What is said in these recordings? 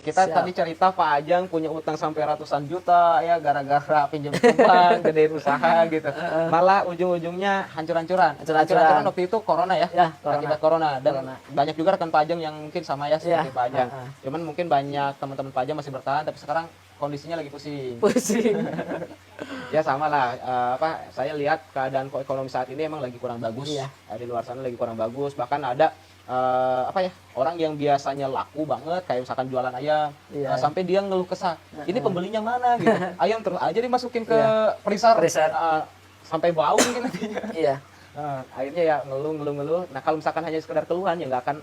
Kita Siap. tadi cerita Pak Ajang punya utang sampai ratusan juta ya gara-gara pinjam ke bank, gedein usaha gitu. Malah ujung-ujungnya hancur-hancuran. Hancur-hancuran. Waktu itu corona ya, Ya, corona. akibat corona. Dan Corona. banyak juga rekan Pak Ajang yang mungkin sama ya seperti Ya, Pak Ajang. heeh. Cuman mungkin banyak teman-teman Pak Ajang masih bertahan, tapi sekarang kondisinya lagi pusing. Pusing. Ya sama lah, saya lihat keadaan ekonomi saat ini emang lagi kurang bagus. Iya. Di luar sana lagi kurang bagus. Bahkan ada orang yang biasanya laku banget kayak misalkan jualan ayam, Iya. sampai dia ngeluh kesah, ini pembelinya mana gitu. Ayam terus aja dimasukin ke Iya. freezer, Freezer. sampai bau mungkin nantinya. Iya. Akhirnya ya ngeluh. Nah kalau misalkan hanya sekedar keluhan ya nggak akan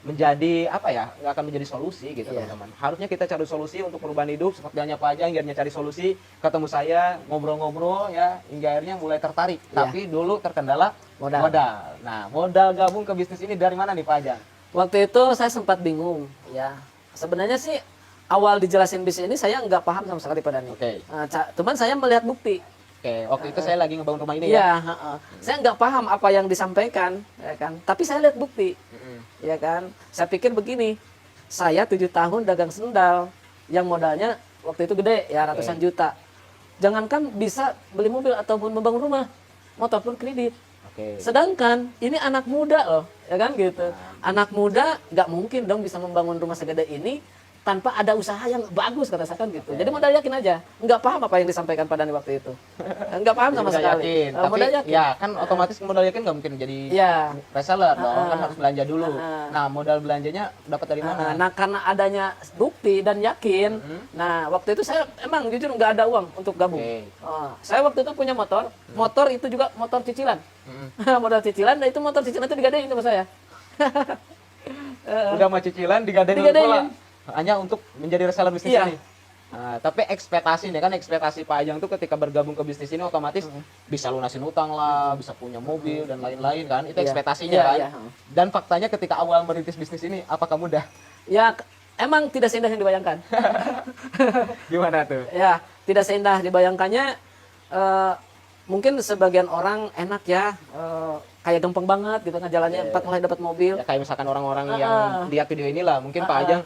menjadi solusi gitu Iya. teman-teman. Harusnya kita cari solusi untuk perubahan hidup seperti hanya Pak Ajang, akhirnya cari solusi, ketemu saya, ngobrol-ngobrol ya, hingga akhirnya mulai tertarik. Iya. Tapi dulu terkendala Modal. Nah, modal gabung ke bisnis ini dari mana nih Pak Ajang? Waktu itu saya sempat bingung, ya. Sebenarnya sih awal dijelasin bisnis ini saya nggak paham sama sekali pada nih. Oke. Cuman saya melihat bukti. Oke, waktu itu saya lagi ngebangun rumah ini Iya, ya. heeh. Saya nggak paham apa yang disampaikan, ya kan. Tapi saya lihat bukti, ya kan. Saya pikir begini, saya 7 tahun dagang sendal, yang modalnya waktu itu gede, ya ratusan juta. Jangankan bisa beli mobil ataupun membangun rumah, motor pun kredit. Oke. Sedangkan ini anak muda loh, ya kan gitu. Anak muda nggak mungkin dong bisa membangun rumah segede ini tanpa ada usaha yang bagus kata saya kan gitu. Jadi modal yakin aja, nggak paham apa yang disampaikan pada waktu itu, nggak paham sama Modal sekali. yakin. Tapi Modal yakin. ya kan otomatis modal yakin nggak mungkin jadi Ya. reseller dong, kan harus belanja dulu. Heeh. Nah, modal belanjanya dapat dari mana? Nah, karena adanya bukti dan yakin, nah waktu itu saya emang jujur nggak ada uang untuk gabung. Oke. Saya waktu itu punya motor itu juga motor cicilan, modal cicilan, dan itu motor cicilan itu digadein sama saya. Udah mau cicilan digadein Digadein. pula. Hanya untuk menjadi reseller bisnis Iya. ini. Nah, tapi ekspektasi Pak Ajang tuh ketika bergabung ke bisnis ini otomatis bisa lunasin utang lah, bisa punya mobil dan lain-lain kan. Itu Iya. ekspektasinya Iya, kan. iya. Dan faktanya ketika awal merintis bisnis ini apakah mudah? Ya emang tidak seindah yang dibayangkan. Gimana tuh? Ya tidak seindah dibayangkannya. Mungkin sebagian orang enak ya, kayak gampang banget gitu kan jalannya, empat mulai dapat mobil. Ya kayak misalkan orang-orang yang lihat video inilah, mungkin Pak Ajang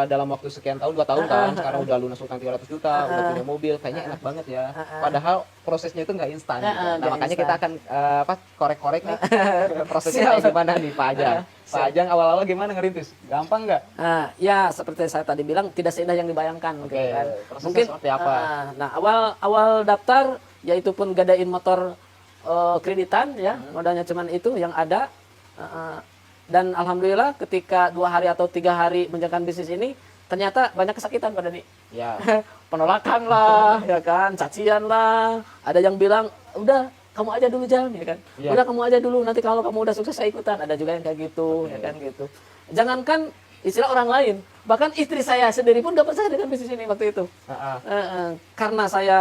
dalam waktu sekian tahun, 2 tahun kan, sekarang udah lunas utang 300 juta, udah punya mobil, kayaknya enak banget ya. Padahal prosesnya itu nggak instan. Gitu. Nah, nggak makanya instan. kita akan korek-korek nih prosesnya kayak gimana nih Pak Ajang. Pak Ajang awal-awal gimana ngerintis? Gampang nggak? Ya seperti saya tadi bilang tidak seindah yang dibayangkan. Oke, gitu kan. prosesnya Mungkin seperti apa? Nah awal daftar yaitu pun gadain motor kreditan ya, modalnya cuman itu yang ada. Dan alhamdulillah ketika 2 hari atau 3 hari menjalankan bisnis ini ternyata banyak kesakitan pada nih. Ya. Penolakan lah, ya kan, cacian lah. Ada yang bilang, udah kamu aja dulu Jam, ya kan. Iya. Udah kamu aja dulu, nanti kalau kamu udah sukses saya ikutan. Ada juga yang kayak gitu, ya kan gitu. Jangankan istilah orang lain, bahkan istri saya sendiri pun gak percaya dengan bisnis ini waktu itu. Karena saya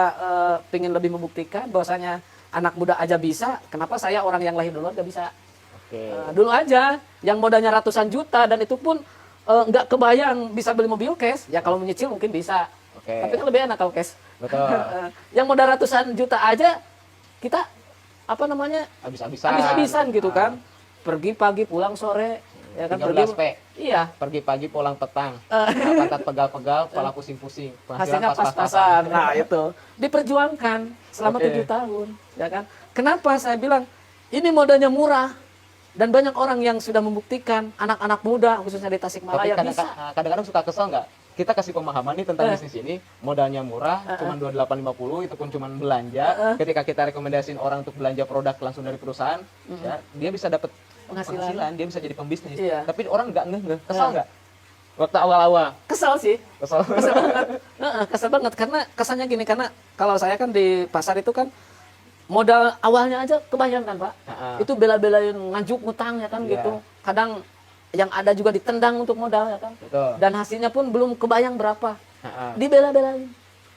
pengen lebih membuktikan bahwasanya anak muda aja bisa, kenapa saya orang yang lahir duluan gak bisa. Oke. Dulu aja yang modalnya ratusan juta dan itu pun nggak kebayang bisa beli mobil cash. Ya kalau menyicil mungkin bisa. Oke. Tapi kan lebih enak kalau cash. Betul. Yang modal ratusan juta aja kita habis-habisan gitu kan. Pergi pagi pulang sore ya kan, 13 P. Iya. Pergi pagi pulang petang. Pantat pegal-pegal, kepala pusing-pusing. Hasilnya Penghasilan pas-pasan. Nah, itu diperjuangkan selama Oke. 7 tahun, ya kan? Kenapa saya bilang ini modalnya murah dan banyak orang yang sudah membuktikan, anak-anak muda khususnya di Tapi Tasikmalaya bisa. kadang-kadang suka kesel nggak? Kita kasih pemahaman nih tentang bisnis ini, modalnya murah, cuma 2850, itu pun cuma belanja. Ketika kita rekomendasiin orang untuk belanja produk langsung dari perusahaan, ya, dia bisa dapat penghasilan, dia bisa jadi pembisnis. Iya. Tapi orang nggak kesel nggak? Waktu awal-awal. Kesel sih. Kesel. Kesel banget. Kesel banget karena kesannya gini, karena kalau saya kan di pasar itu kan modal awalnya aja kebayang kan Pak. Itu bela-belain ngajuk ngutang ya kan Iya. gitu. Kadang yang ada juga ditendang untuk modal ya kan. Betul. Dan hasilnya pun belum kebayang berapa. Dibela-belain.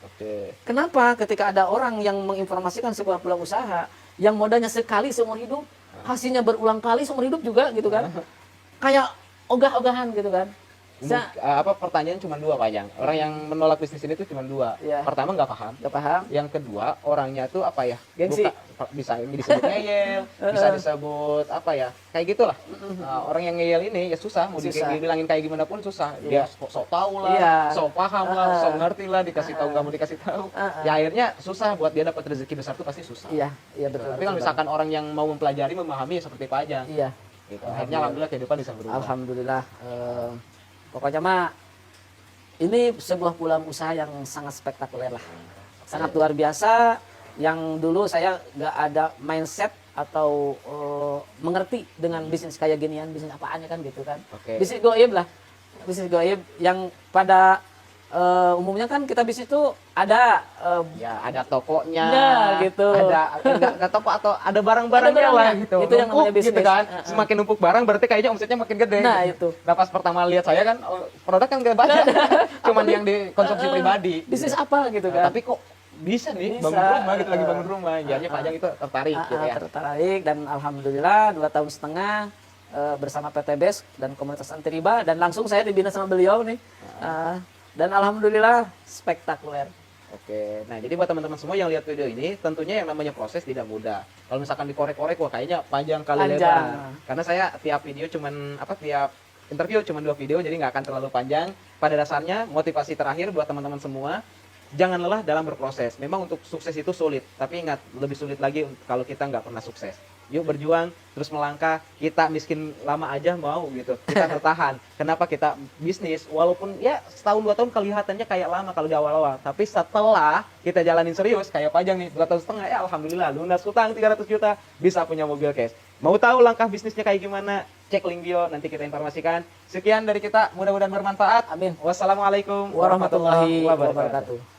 Oke. Kenapa? Ketika ada orang yang menginformasikan sebuah peluang usaha yang modalnya sekali seumur hidup, hasilnya berulang kali seumur hidup juga gitu kan. Kayak ogah-ogahan gitu kan. Pertanyaan cuma dua, Pajang. Orang yang menolak bisnis ini tuh cuma dua. Iya. Pertama nggak paham. Nggak paham. Yang kedua orangnya tuh apa ya? Gengsi. Bisa disebut ngeyel, bisa disebut apa ya? Kayak gitulah. Orang yang ngeyel ini ya susah. Mau dibilangin kayak gimana pun susah. Dia sok tahu lah, Iya. sok paham lah, sok ngerti lah. Dikasih tahu nggak mau dikasih tahu. Ya akhirnya susah buat dia dapat rezeki besar tuh pasti susah. Iya, iya betul. Tapi kalau misalkan orang yang mau mempelajari, memahami seperti Pajang. Iya. Gitu. Akhirnya alhamdulillah kehidupan bisa berubah. Alhamdulillah. Pokoknya mah ini sebuah peluang usaha yang sangat spektakuler lah, sangat luar biasa. Yang dulu saya nggak ada mindset atau mengerti dengan bisnis kayak ginian, bisnis apaannya kan gitu kan. Bisnis goib lah, bisnis goib yang pada umumnya kan kita bisnis itu ada ya ada tokonya, gitu. Ada toko atau ada barang-barangnya lah gitu. Itu yang namanya bisnis. Gitu kan. Semakin numpuk barang berarti kayaknya omsetnya makin gede. Nah, gitu. itu. Nah, pas pertama lihat saya kan produk kan gak banyak. Cuman yang dikonsumsi pribadi. Bisnis apa gitu kan. Tapi kok bisa nih bangun rumah gitu, lagi bangun rumah. Jadinya Pajang itu tertarik gitu ya. Tertarik, dan alhamdulillah 2,5 tahun bersama PT BES dan komunitas anti riba, dan langsung saya dibina sama beliau nih. Dan alhamdulillah spektakuler. Oke, nah jadi buat teman-teman semua yang lihat video ini, tentunya yang namanya proses tidak mudah. Kalau misalkan dikorek-korek, wah kayaknya panjang kali lebar. Karena saya tiap video tiap interview cuma 2 video, jadi nggak akan terlalu panjang. Pada dasarnya motivasi terakhir buat teman-teman semua, jangan lelah dalam berproses. Memang untuk sukses itu sulit, tapi ingat lebih sulit lagi kalau kita nggak pernah sukses. Yuk berjuang, terus melangkah. Kita miskin lama aja mau gitu. Kita bertahan. Kenapa kita bisnis? Walaupun ya setahun 2 tahun kelihatannya kayak lama kalau di awal-awal. Tapi setelah kita jalanin serius, kayak Pajang nih 2,5 tahun ya alhamdulillah lunas utang 300 juta, bisa punya mobil cash. Mau tahu langkah bisnisnya kayak gimana? Cek link bio, nanti kita informasikan. Sekian dari kita, mudah-mudahan bermanfaat. Amin. Wassalamualaikum warahmatullahi wabarakatuh.